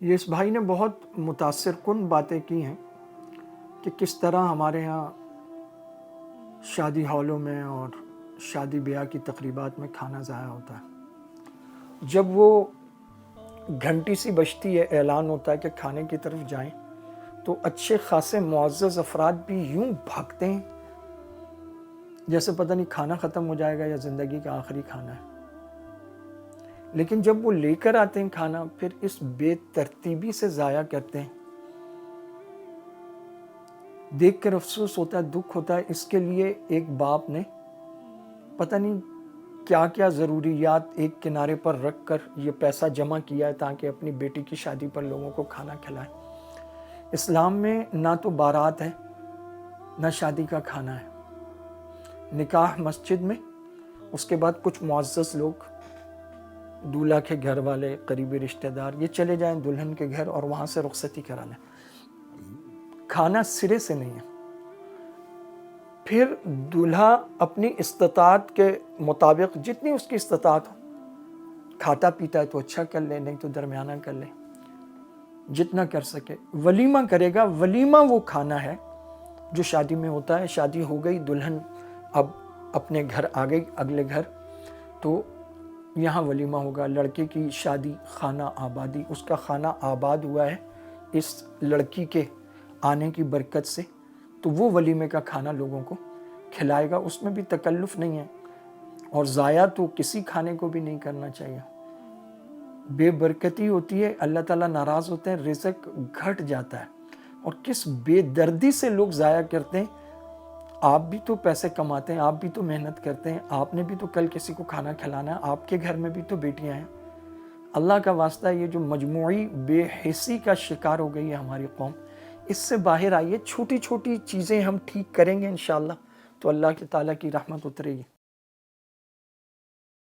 یہ اس بھائی نے بہت متاثر کن باتیں کی ہیں کہ کس طرح ہمارے ہاں شادی ہالوں میں اور شادی بیاہ کی تقریبات میں کھانا ضائع ہوتا ہے۔ جب وہ گھنٹی سی بجتی ہے، اعلان ہوتا ہے کہ کھانے کی طرف جائیں، تو اچھے خاصے معزز افراد بھی یوں بھاگتے ہیں جیسے پتہ نہیں کھانا ختم ہو جائے گا یا زندگی کا آخری کھانا ہے۔ لیکن جب وہ لے کر آتے ہیں کھانا، پھر اس بے ترتیبی سے ضائع کرتے ہیں۔ دیکھ کر افسوس ہوتا ہے، دکھ ہوتا ہے۔ اس کے لیے ایک باپ نے پتہ نہیں کیا کیا ضروریات ایک کنارے پر رکھ کر یہ پیسہ جمع کیا ہے تاکہ اپنی بیٹی کی شادی پر لوگوں کو کھانا کھلائے۔ اسلام میں نہ تو بارات ہے، نہ شادی کا کھانا ہے۔ نکاح مسجد میں، اس کے بعد کچھ معزز لوگ، دولہا کے گھر والے، قریبی رشتہ دار، یہ چلے جائیں دلہن کے گھر اور وہاں سے رخصتی کرا لیں۔ کھانا سرے سے نہیں ہے۔ پھر دولہا اپنی استطاعت کے مطابق جتنی اس کی استطاعت ہو، کھاتا پیتا ہے تو اچھا کر لے، نہیں تو درمیانہ کر لے، جتنا کر سکے۔ ولیمہ کرے گا۔ ولیمہ وہ کھانا ہے جو شادی میں ہوتا ہے۔ شادی ہو گئی، دلہن اب اپنے گھر آ گئی، اگلے گھر، تو یہاں ولیمہ ہوگا۔ لڑکے کی شادی، خانہ آبادی، اس کا خانہ آباد ہوا ہے اس لڑکی کے آنے کی برکت سے، تو وہ ولیمے کا کھانا لوگوں کو کھلائے گا۔ اس میں بھی تکلف نہیں ہے، اور ضائع تو کسی کھانے کو بھی نہیں کرنا چاہیے۔ بے برکتی ہوتی ہے، اللہ تعالیٰ ناراض ہوتے ہیں، رزق گھٹ جاتا ہے۔ اور کس بے دردی سے لوگ ضائع کرتے ہیں۔ آپ بھی تو پیسے کماتے ہیں، آپ بھی تو محنت کرتے ہیں، آپ نے بھی تو کل کسی کو کھانا کھلانا ہے، آپ کے گھر میں بھی تو بیٹیاں ہیں۔ اللہ کا واسطہ، یہ جو مجموعی بے حسی کا شکار ہو گئی ہے ہماری قوم، اس سے باہر آئیے۔ چھوٹی چھوٹی چیزیں ہم ٹھیک کریں گے انشاءاللہ تو اللہ کی تعالیٰ کی رحمت اترے گی۔